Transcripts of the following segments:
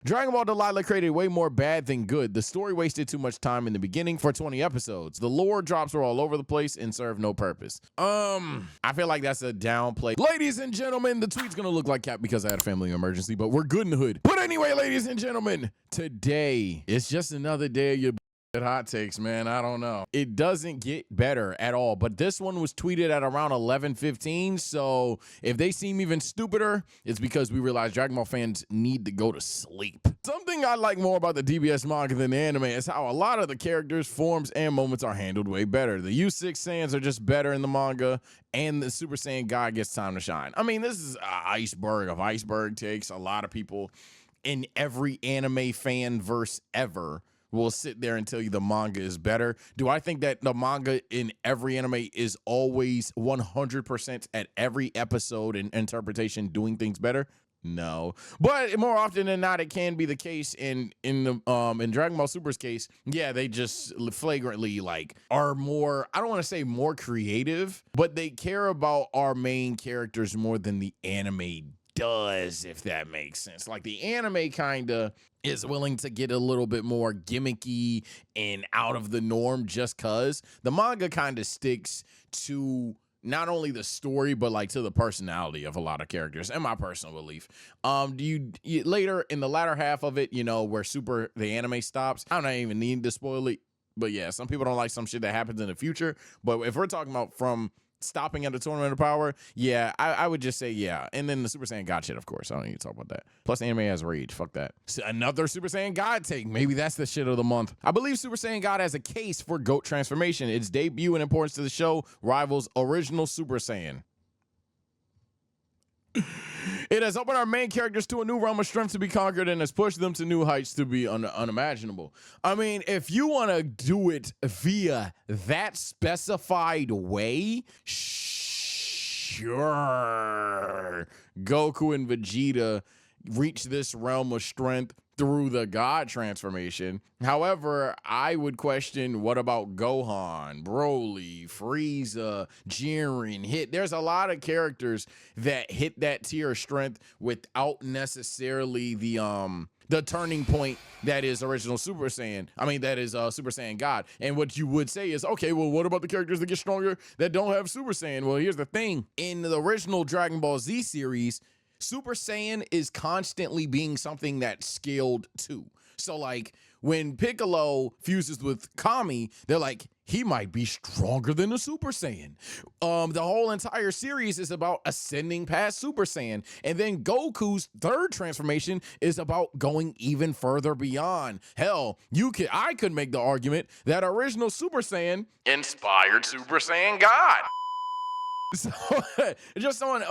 Dragon Ball Delilah created way more bad than good. The story wasted too much time in the beginning for 20 episodes. The lore drops were all over the place and served no purpose. I feel like that's a downplay. Ladies and gentlemen, the tweet's gonna look like Cap because I had a family emergency, but we're good in the hood. But anyway, ladies and gentlemen, today it's just another day of your hot takes, man. I don't know. It doesn't get better at all, but this one was tweeted at around 11:15, so if they seem even stupider, it's because we realize Dragon Ball fans need to go to sleep. Something I like more about the DBS manga than the anime is how a lot of the characters, forms, and moments are handled way better. The U6 Saiyans are just better in the manga, and the Super Saiyan God gets time to shine. I mean, this is an iceberg of iceberg takes. A lot of people in every anime fan verse ever will sit there and tell you the manga is better. Do I think that the manga in every anime is always 100% at every episode and interpretation doing things better? No, but more often than not, it can be the case in Dragon Ball Super's case. Yeah, they just flagrantly like are more, I don't want to say more creative, but they care about our main characters more than the anime does, if that makes sense. Like the anime kind of is willing to get a little bit more gimmicky and out of the norm just cause. The manga kind of sticks to not only the story, but like to the personality of a lot of characters, and my personal belief. Do you later in the latter half of it, you know, where Super the anime stops, I don't even need to spoil it, but yeah, some people don't like some shit that happens in the future. But if we're talking about from stopping at the Tournament of Power, yeah, I would just say yeah. And then the Super Saiyan God shit, of course. I don't need to talk about that. Plus, anime has rage. Fuck that. So another Super Saiyan God take. Maybe that's the shit of the month. I believe Super Saiyan God has a case for GOAT transformation. Its debut and importance to the show rivals original Super Saiyan. It has opened our main characters to a new realm of strength to be conquered and has pushed them to new heights to be unimaginable. I mean, if you want to do it via that specified way, sure. Goku and Vegeta reach this realm of strength through the God transformation. However, I would question, what about Gohan, Broly, Frieza, Jiren, Hit? There's a lot of characters that hit that tier of strength without necessarily the turning point that is original Super Saiyan. I mean, that is Super Saiyan God. And what you would say is, okay, well, what about the characters that get stronger that don't have Super Saiyan? Well, here's the thing. In the original Dragon Ball Z series, Super Saiyan is constantly being something that's scaled too. So like when Piccolo fuses with Kami, they're like, he might be stronger than a Super Saiyan. The whole entire series is about ascending past Super Saiyan. And then Goku's third transformation is about going even further beyond. Hell, I could make the argument that original Super Saiyan inspired Super Saiyan God. So just on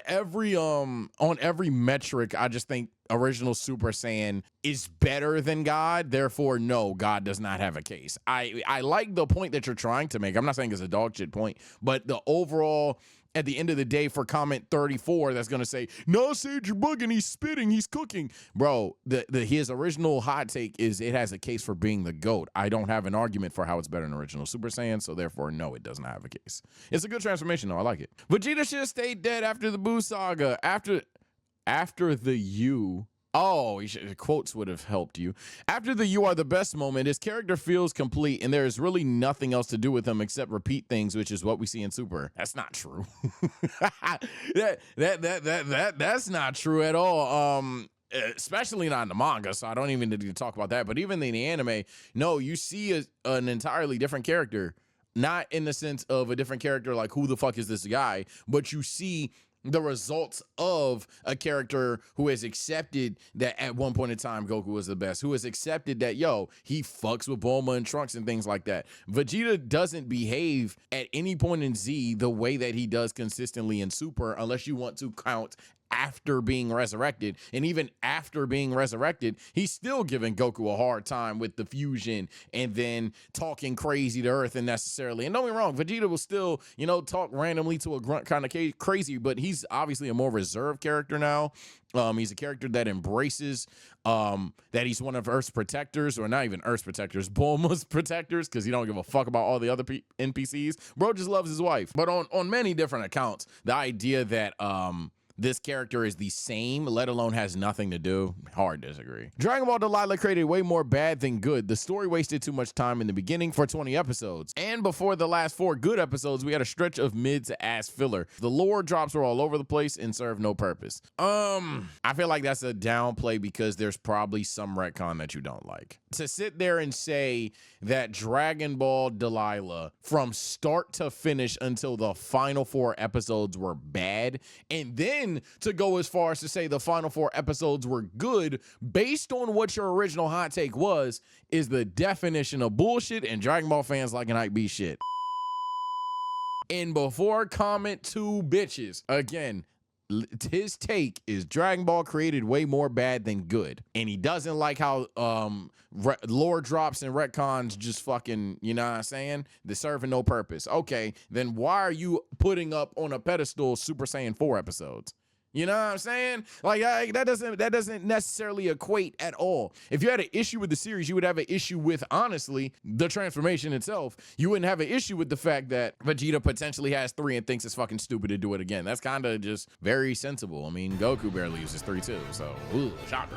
every metric, I just think original Super Saiyan is better than God. Therefore, no, God does not have a case. I like the point that you're trying to make. I'm not saying it's a dog shit point, but the overall, at the end of the day, for comment 34, that's gonna say, no, Sage, you're bugging, he's spitting, he's cooking. Bro, his original hot take is it has a case for being the GOAT. I don't have an argument for how it's better than original Super Saiyan, so therefore, no, it does not have a case. It's a good transformation, though. I like it. Vegeta should have stayed dead after the Buu saga. After the U. Oh, quotes would have helped you. After the "you are the best" moment, his character feels complete, and there is really nothing else to do with him except repeat things, which is what we see in Super. That's not true. That's not true at all. Especially not in the manga, so I don't even need to talk about that. But even in the anime, no, you see an entirely different character. Not in the sense of a different character, like who the fuck is this guy, but you see the results of a character who has accepted that at one point in time Goku was the best, who has accepted that, yo, he fucks with Bulma and Trunks and things like that. Vegeta doesn't behave at any point in Z the way that he does consistently in Super, unless you want to count after being resurrected. And even after being resurrected, he's still giving Goku a hard time with the fusion and then talking crazy to Earth unnecessarily. And don't get me wrong, Vegeta will still, you know, talk randomly to a grunt kind of crazy, but he's obviously a more reserved character now. He's a character that embraces that he's one of Earth's protectors, or not even Earth's protectors, Bulma's protectors, because he don't give a fuck about all the other NPCs. Bro just loves his wife. But on many different accounts, the idea that this character is the same, let alone has nothing to do. Hard disagree. Dragon Ball Delilah created way more bad than good. The story wasted too much time in the beginning for 20 episodes. And before the last 4 good episodes, we had a stretch of mid to ass filler. The lore drops were all over the place and served no purpose. I feel like that's a downplay because there's probably some retcon that you don't like. To sit there and say that Dragon Ball Delilah from start to finish until the final 4 episodes were bad, and then to go as far as to say the final 4 episodes were good based on what your original hot take was, is the definition of bullshit, and Dragon Ball fans like an hype beast shit. And before comment to bitches, again, his take is Dragon Ball created way more bad than good, and he doesn't like how lore drops and retcons just fucking, you know what I'm saying, they're serving no purpose. Okay, then why are you putting up on a pedestal Super Saiyan 4 episodes? You know what I'm saying? Like, that doesn't necessarily equate at all. If you had an issue with the series, you would have an issue with, honestly, the transformation itself. You wouldn't have an issue with the fact that Vegeta potentially has 3 and thinks it's fucking stupid to do it again. That's kind of just very sensible. I mean, Goku barely uses 3 too, so shocker.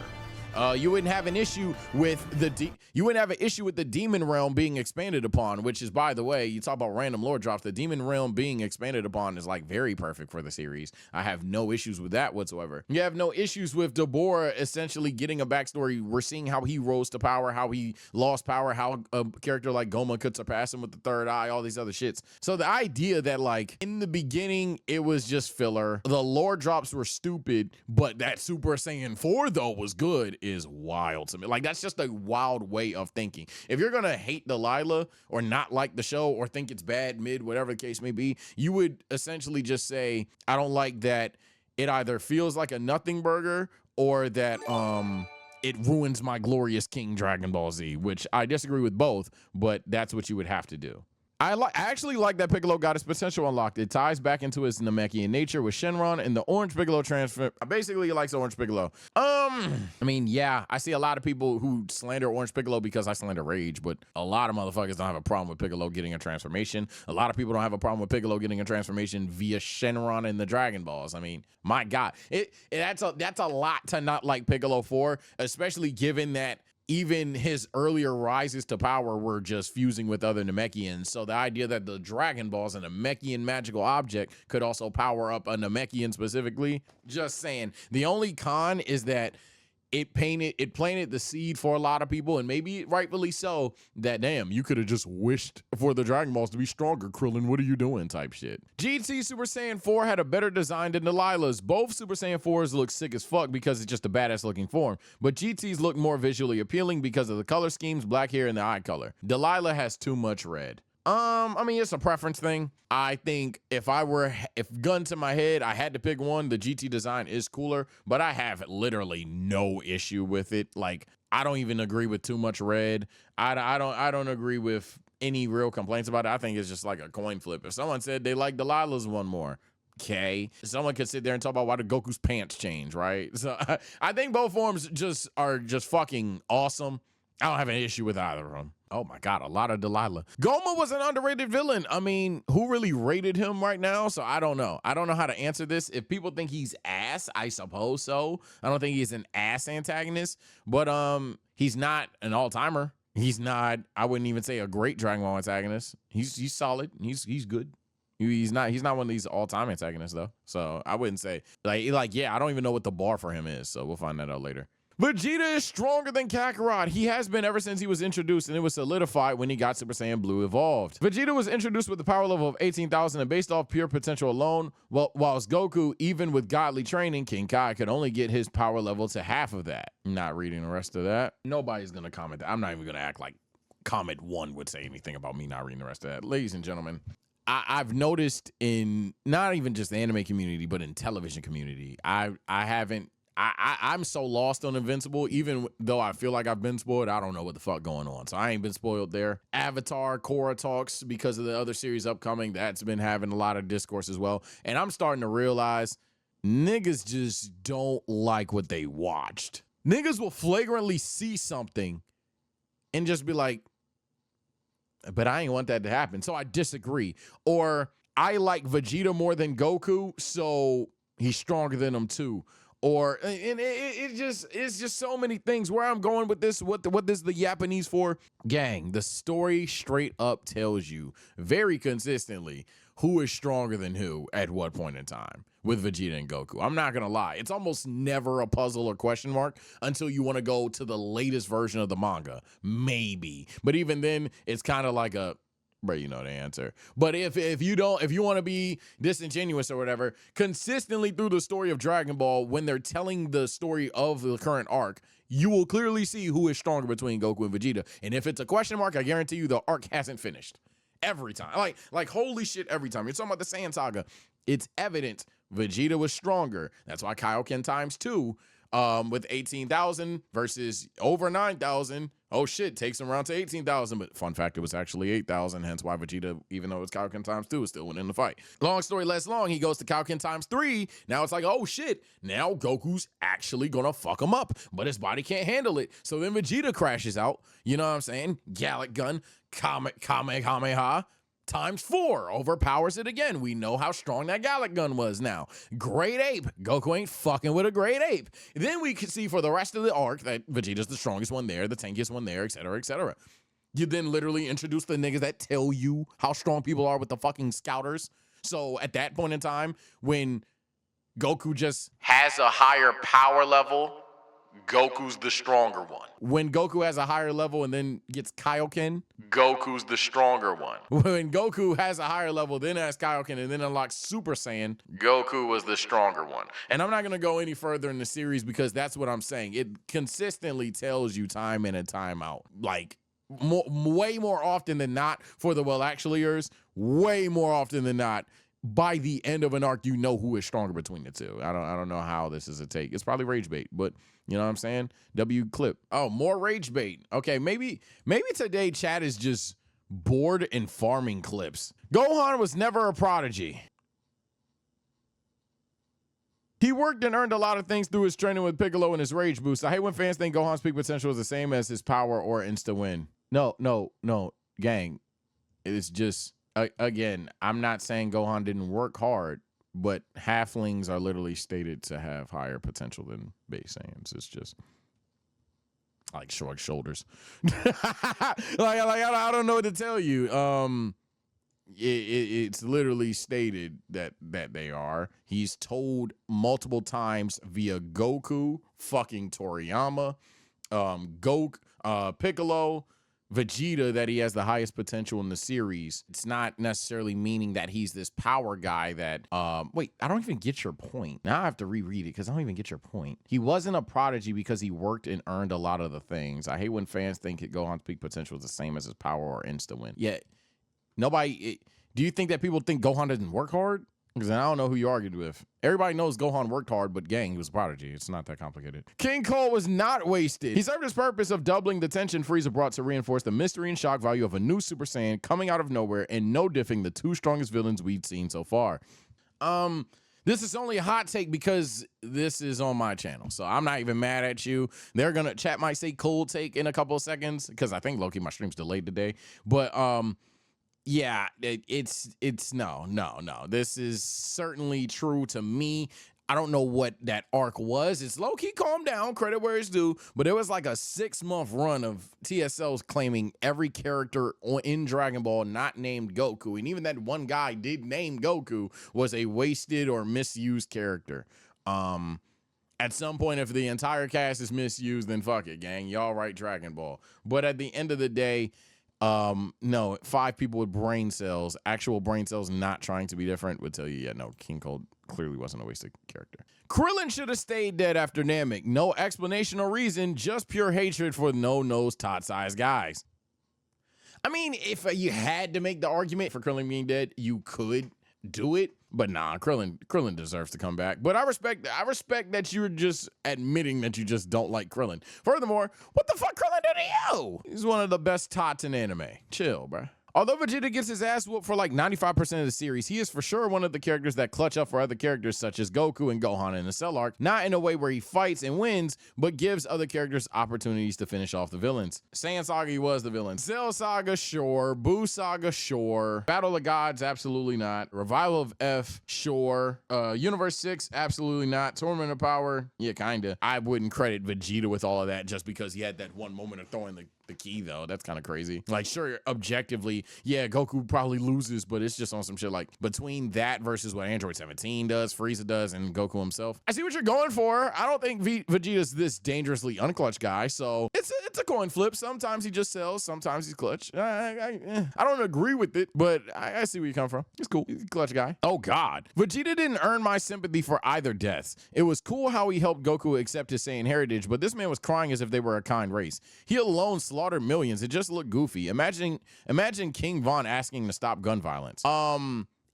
You wouldn't have an issue with the demon realm being expanded upon, which is, by the way, you talk about random lore drops. The demon realm being expanded upon is like very perfect for the series. I have no issues with that whatsoever. You have no issues with Deborah essentially getting a backstory. We're seeing how he rose to power, how he lost power, how a character like Goma could surpass him with the 3rd eye, all these other shits. So the idea that like in the beginning it was just filler, the lore drops were stupid, but that Super Saiyan 4 though was good, is wild to me. Like, that's just a wild way of thinking. If you're gonna hate Delilah or not like the show or think it's bad, mid, whatever the case may be, you would essentially just say, I don't like that it either feels like a nothing burger or that it ruins my glorious King Dragon Ball Z, which I disagree with both, but that's what you would have to do. I actually like that Piccolo got his potential unlocked. It ties back into his Namekian nature with Shenron and the Orange Piccolo transfer. Basically, he likes Orange Piccolo. I mean, yeah, I see a lot of people who slander Orange Piccolo because I slander Rage, but a lot of motherfuckers don't have a problem with Piccolo getting a transformation. A lot of people don't have a problem with Piccolo getting a transformation via Shenron and the Dragon Balls. I mean, my God, that's a lot to not like Piccolo for, especially given that even his earlier rises to power were just fusing with other Namekians. So the idea that the Dragon Balls, a Namekian magical object, could also power up a Namekian specifically, just saying. The only con is that it planted the seed for a lot of people, and maybe rightfully so, that damn, you could have just wished for the Dragon Balls to be stronger, Krillin, what are you doing type shit. GT Super Saiyan 4 had a better design than Delilah's. Both Super Saiyan 4s look sick as fuck because it's just a badass looking form, but GT's look more visually appealing because of the color schemes, black hair, and the eye color. Delilah has too much red. I mean, it's a preference thing. I think if gun to my head, I had to pick one, the GT design is cooler, but I have literally no issue with it. Like, I don't even agree with too much red. I don't agree with any real complaints about it. I think it's just like a coin flip. If someone said they like Delilah's one more, okay, someone could sit there and talk about why did Goku's pants change, right? So I think both forms are just fucking awesome. I don't have an issue with either of them. Oh my God, a lot of Delilah. Goma was an underrated villain. I mean, who really rated him right now? So I don't know. I don't know how to answer this. If people think he's ass, I suppose so. I don't think he's an ass antagonist, but he's not an all-timer. He's not, I wouldn't even say a great Dragon Ball antagonist. He's solid. He's good. He's not one of these all-time antagonists though. So I wouldn't say like yeah, I don't even know what the bar for him is. So we'll find that out later. Vegeta is stronger than Kakarot. He has been ever since he was introduced, and it was solidified when he got Super Saiyan Blue evolved. Vegeta was introduced with the power level of 18,000 and based off pure potential alone, whilst Goku, even with godly training, King Kai, could only get his power level to half of that. I'm not reading the rest of that. Nobody's going to comment that. I'm not even going to act like comment one would say anything about me not reading the rest of that. Ladies and gentlemen, I've noticed in not even just the anime community, but in television community, I'm so lost on Invincible, even though I feel like I've been spoiled. I don't know what the fuck going on. So I ain't been spoiled there. Avatar, Korra talks because of the other series upcoming. That's been having a lot of discourse as well. And I'm starting to realize niggas just don't like what they watched. Niggas will flagrantly see something and just be like, but I ain't want that to happen. So I disagree. Or I like Vegeta more than Goku, so he's stronger than him too. Or and it's just so many things. Where I'm going with this, what this is the Japanese for, gang. The story straight up tells you very consistently who is stronger than who at what point in time with Vegeta and Goku. I'm not gonna lie, it's almost never a puzzle or question mark until you want to go to the latest version of the manga, maybe. But even then, it's kind of like a, bro, you know the answer. But if you want to be disingenuous or whatever, consistently through the story of Dragon Ball, when they're telling the story of the current arc, you will clearly see who is stronger between Goku and Vegeta. And if it's a question mark, I guarantee you the arc hasn't finished. Every time. Like holy shit, every time. You're talking about the Saiyan saga. It's evident Vegeta was stronger. That's why Kaioken times 2 with 18,000 versus over 9,000. Oh shit, takes him around to 18,000. But fun fact, it was actually 8,000. Hence why Vegeta, even though it's Kaioken times 2, is still winning the fight. Long story less long, he goes to Kaioken times 3. Now it's like, oh shit, now Goku's actually gonna fuck him up, but his body can't handle it. So then Vegeta crashes out. You know what I'm saying? Gallic gun, Kamehameha. Times 4, overpowers it again. We know how strong that Gallic gun was now. Great ape. Goku ain't fucking with a great ape. Then we can see for the rest of the arc that Vegeta's the strongest one there, the tankiest one there, etc., etc. You then literally introduce the niggas that tell you how strong people are with the fucking scouters. So at that point in time, when Goku just has a higher power level, Goku's the stronger one. When Goku has a higher level and then gets Kaioken, Goku's the stronger one. When Goku has a higher level, then has Kaioken, and then unlocks Super Saiyan, Goku was the stronger one. And I'm not going to go any further in the series because that's what I'm saying. It consistently tells you time in and time out. Like, way more often than not for the well-actuallyers, way more often than not, by the end of an arc, you know who is stronger between the two. I don't know how this is a take. It's probably rage bait, but you know what I'm saying? W clip. Oh, more rage bait. Okay, maybe today chat is just bored and farming clips. Gohan was never a prodigy. He worked and earned a lot of things through his training with Piccolo and his rage boost. I hate when fans think Gohan's peak potential is the same as his power or insta win. No, gang. It's just, again, I'm not saying Gohan didn't work hard, but halflings are literally stated to have higher potential than base Saiyans. It's just like shrug shoulders. I don't know what to tell you. It's literally stated that they are. He's told multiple times via Goku, fucking Toriyama, Piccolo, Vegeta, that he has the highest potential in the series. It's not necessarily meaning that he's this power guy that, wait, I don't even get your point. Now I have to reread it because I don't even get your point. He wasn't a prodigy because he worked and earned a lot of the things. I hate when fans think Gohan's peak potential is the same as his power or insta win. Yet, nobody, do you think that people think Gohan doesn't work hard? Because I don't know who you argued with. Everybody knows Gohan worked hard, but gang, he was a prodigy. It's not that complicated. King Cole was not wasted. He served his purpose of doubling the tension Frieza brought to reinforce the mystery and shock value of a new Super Saiyan coming out of nowhere and no diffing the two strongest villains we'd seen so far. This is only a hot take because this is on my channel, so I'm not even mad at you. Chat might say cold take in a couple of seconds because I think low-key my stream's delayed today, but yeah, it's no. This is certainly true to me. I don't know what that arc was. It's low-key calmed down, credit where it's due, but it was like a 6-month run of TSLs claiming every character in Dragon Ball not named Goku, and even that one guy did name Goku, was a wasted or misused character. At some point, if the entire cast is misused, then fuck it, gang. Y'all write Dragon Ball. But at the end of the day, no, 5 people with brain cells, actual brain cells, not trying to be different, would tell you, yeah, no, King Cold clearly wasn't a wasted character. Krillin should have stayed dead after Namek. No explanation or reason, just pure hatred for no-nose tot-sized guys. I mean, if you had to make the argument for Krillin being dead, you could do it, but nah, Krillin deserves to come back. But I respect that you're just admitting that you just don't like Krillin. Furthermore, what the fuck Krillin did to you? He's one of the best tots in anime. Chill, bruh. Although Vegeta gets his ass whooped for like 95% of the series, he is for sure one of the characters that clutch up for other characters such as Goku and Gohan in the Cell arc, not in a way where he fights and wins, but gives other characters opportunities to finish off the villains. Saiyan Saga, he was the villain. Cell Saga, sure. Buu Saga, sure. Battle of Gods, absolutely not. Revival of F, sure. Universe 6, absolutely not. Tournament of Power, yeah, kinda. I wouldn't credit Vegeta with all of that just because he had that one moment of throwing the key, though. That's kind of crazy. Like, sure, objectively, yeah, Goku probably loses, but it's just on some shit like between that versus what Android 17 does, Frieza does, and Goku himself. I see what you're going for. I don't think Vegeta's this dangerously unclutch guy, so it's a coin flip. Sometimes he just sells, sometimes he's clutch. I don't agree with it, but I see where you come from. It's cool. He's a clutch guy. Oh, God. Vegeta didn't earn my sympathy for either deaths. It was cool how he helped Goku accept his Saiyan heritage, but this man was crying as if they were a kind race. He alone slaughtered millions. It just looked goofy. Imagine King Von asking to stop gun violence.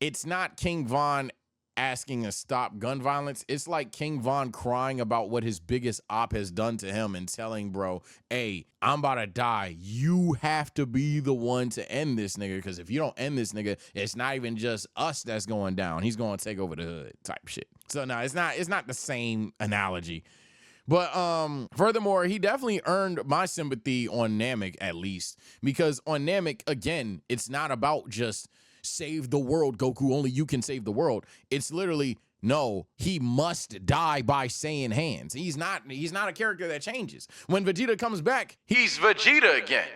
It's not King Von asking to stop gun violence. It's like King Von crying about what his biggest op has done to him and telling bro, hey, I'm about to die. You have to be the one to end this nigga, because if you don't end this nigga, it's not even just us that's going down. He's going to take over the hood type shit. So no, it's not the same analogy. But furthermore, he definitely earned my sympathy on Namek, at least, because on Namek, again, it's not about just save the world, Goku, only you can save the world. It's literally, no, he must die by Saiyan hands. He's not a character that changes. When Vegeta comes back, he's Vegeta again.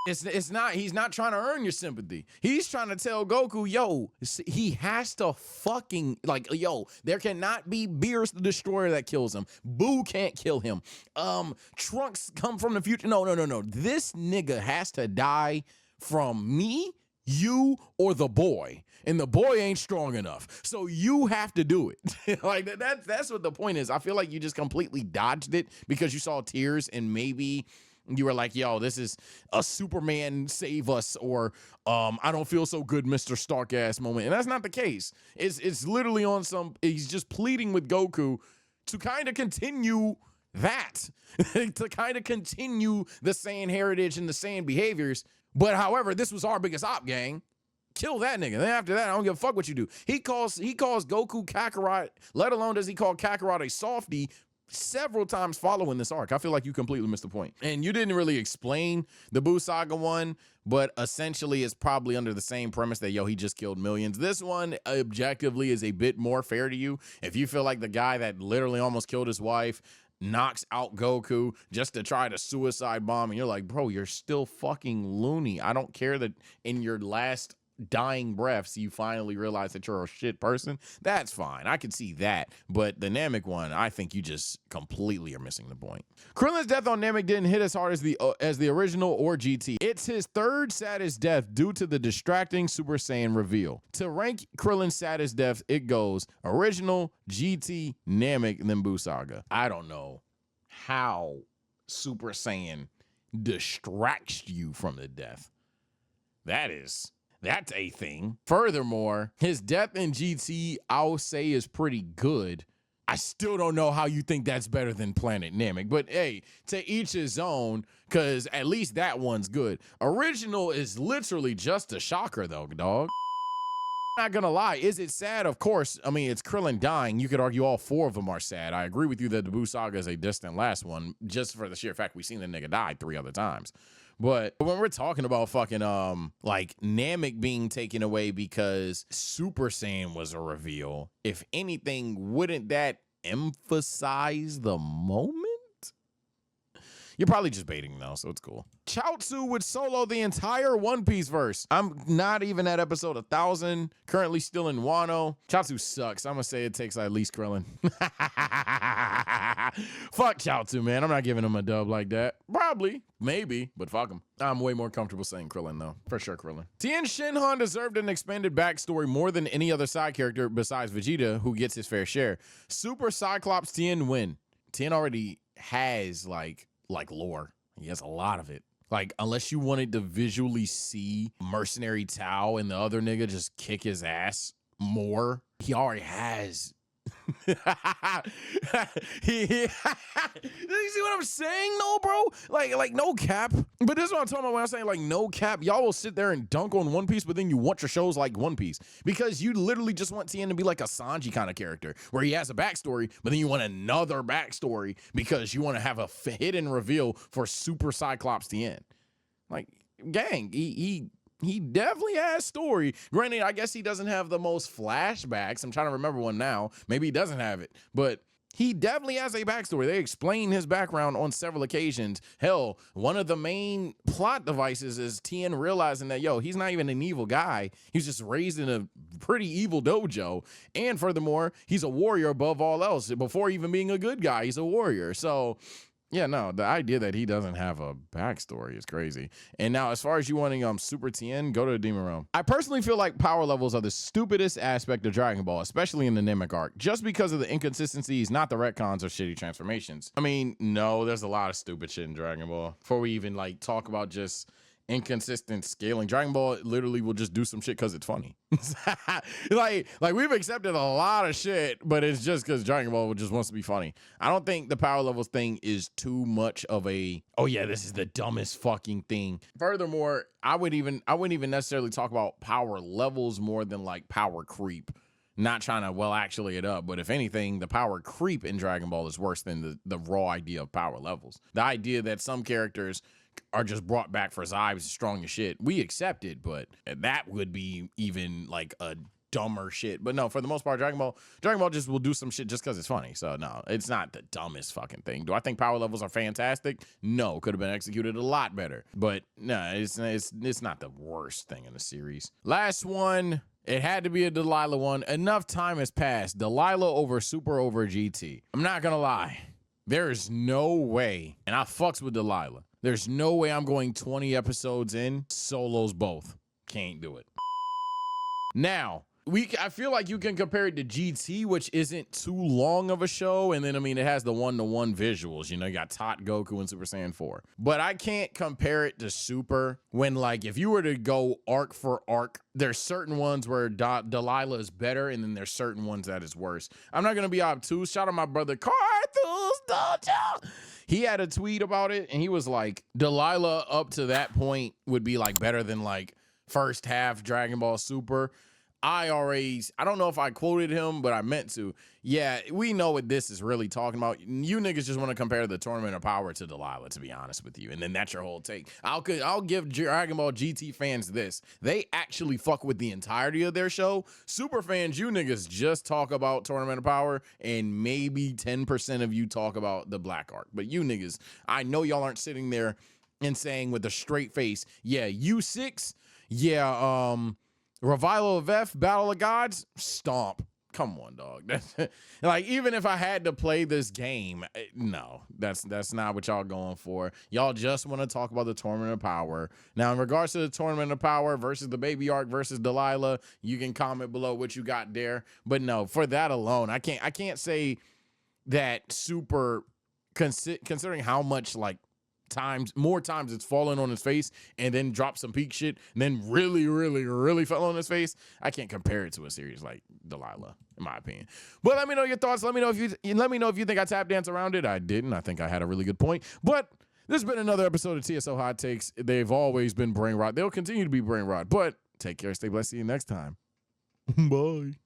He's not trying to earn your sympathy. He's trying to tell Goku, yo, he has to fucking, like, yo, there cannot be Beerus the Destroyer that kills him. Buu can't kill him. Trunks come from the future. No. This nigga has to die from me, you, or the boy. And the boy ain't strong enough. So you have to do it. Like, that's what the point is. I feel like you just completely dodged it because you saw tears and maybe you were like, yo, this is a Superman save us, or I don't feel so good, Mr. Stark ass moment. And that's not the case. It's literally on he's just pleading with Goku to kind of continue that, to kind of continue the Saiyan heritage and the Saiyan behaviors. But however, this was our biggest op, gang. Kill that nigga. Then after that, I don't give a fuck what you do. He calls Goku Kakarot, let alone does he call Kakarot a softie, several times following this arc. I feel like you completely missed the point. And you didn't really explain the Buu Saga one, but essentially it's probably under the same premise that, yo, he just killed millions. This one objectively is a bit more fair to you. If you feel like the guy that literally almost killed his wife knocks out Goku just to try to suicide bomb, and you're like, bro, you're still fucking loony. I don't care that in your last dying breaths you finally realize that you're a shit person. That's fine. I can see that. But the Namek one, I think you just completely are missing the point. Krillin's death on Namek didn't hit as hard as the original or GT. It's his third saddest death due to the distracting Super Saiyan reveal. To rank Krillin's saddest death, it goes original, GT, Namek, and then Buu Saga. I don't know how Super Saiyan distracts you from the death. That's a thing. Furthermore, his death in GT, I'll say, is pretty good. I still don't know how you think that's better than Planet Namek, but hey, to each his own, because at least that one's good. Original is literally just a shocker, though, dog. Not gonna lie, is it sad? Of course. I mean, it's Krillin dying. You could argue all four of them are sad. I agree with you that the Buu Saga is a distant last one, just for the sheer fact we've seen the nigga die 3 other times. But when we're talking about fucking like Namek being taken away because Super Saiyan was a reveal, if anything, wouldn't that emphasize the moment? You're probably just baiting though, so it's cool. Chiaotzu would solo the entire One Piece verse. I'm not even at episode 1000, currently still in Wano. Chiaotzu sucks. I'm gonna say it takes at least Krillin. Fuck Chiaotzu, man. I'm not giving him a dub like that. Probably, maybe, but fuck him. I'm way more comfortable saying Krillin though. For sure, Krillin. Tien Shinhan deserved an expanded backstory more than any other side character besides Vegeta, who gets his fair share. Super Cyclops Tien win. Tien already has like lore. He has a lot of it. Like, unless you wanted to visually see Mercenary Tao and the other nigga just kick his ass more, he already has You see what I'm saying, though, bro? Like no cap. But this is what I'm talking about when I'm saying like no cap. Y'all will sit there and dunk on One Piece, but then you want your shows like One Piece because you literally just want Tien to be like a Sanji kind of character where he has a backstory, but then you want another backstory because you want to have a hidden reveal for Super Cyclops Tien. Like, gang, he definitely has story. Granted, I guess he doesn't have the most flashbacks. I'm trying to remember one now. Maybe he doesn't have it, but he definitely has a backstory. They explain his background on several occasions. Hell, one of the main plot devices is Tien realizing that, yo, he's not even an evil guy. He's just raised in a pretty evil dojo. And furthermore, he's a warrior above all else. Before even being a good guy, he's a warrior. So yeah, no, the idea that he doesn't have a backstory is crazy. And now, as far as you wanting Super Tien, go to the Demon Realm. I personally feel like power levels are the stupidest aspect of Dragon Ball, especially in the Namek arc, just because of the inconsistencies, not the retcons or shitty transformations. I mean, no, there's a lot of stupid shit in Dragon Ball. Before we even like talk about just inconsistent scaling, Dragon Ball literally will just do some shit because it's funny. like we've accepted a lot of shit, but it's just because Dragon Ball just wants to be funny. I don't think the power levels thing is too much of a, oh yeah, this is the dumbest fucking thing. Furthermore, I wouldn't even necessarily talk about power levels more than like power creep. Not trying to, well, actually it up, but if anything, the power creep in Dragon Ball is worse than the raw idea of power levels. The idea that some characters are just brought back for Zybes strong as shit, we accept it, but that would be even like a dumber shit. But no, for the most part, Dragon Ball just will do some shit just because it's funny. So no, it's not the dumbest fucking thing. Do I think power levels are fantastic? No, could have been executed a lot better. But no, it's not the worst thing in the series. Last one. It had to be a Delilah one. Enough time has passed. Delilah over Super over GT. I'm not gonna lie. There is no way, and I fucks with Delilah. There's no way I'm going 20 episodes in, solos both. Can't do it. Now, I feel like you can compare it to GT, which isn't too long of a show. And then, I mean, it has the one-to-one visuals. You know, you got Tot, Goku, and Super Saiyan 4. But I can't compare it to Super when, like, if you were to go arc for arc, there's certain ones where Delilah is better, and then there's certain ones that is worse. I'm not going to be obtuse. Shout out my brother, Carthus Dojo. He had a tweet about it, and he was like, Delilah up to that point would be, like, better than, like, first half Dragon Ball Super. I don't know if I quoted him, but I meant to. Yeah, we know what this is really talking about. You niggas just want to compare the Tournament of Power to Delilah, to be honest with you. And then that's your whole take. I'll give Dragon Ball GT fans this. They actually fuck with the entirety of their show. Super fans, you niggas just talk about Tournament of Power, and maybe 10% of you talk about the Black Arc. But you niggas, I know y'all aren't sitting there and saying with a straight face, yeah, U6, yeah, Revival of F, Battle of Gods, stomp. Come on, dog. Like, even if I had to play this game, no, that's not what y'all going for. Y'all just want to talk about the Tournament of Power. Now, in regards to the Tournament of Power versus the Baby Arc versus Delilah, you can comment below what you got there. But no, for that alone, I can't say that considering how much like more times it's fallen on his face and then dropped some peak shit and then really fell on his face. I can't compare it to a series like Delilah, in my opinion. But let me know your thoughts. Let me know if you think I tap dance around it. I didn't. I think I had a really good point. But this has been another episode of TSO Hot Takes. They've always been brain rot. They'll continue to be brain rot. But take care, stay blessed. See you next time. Bye.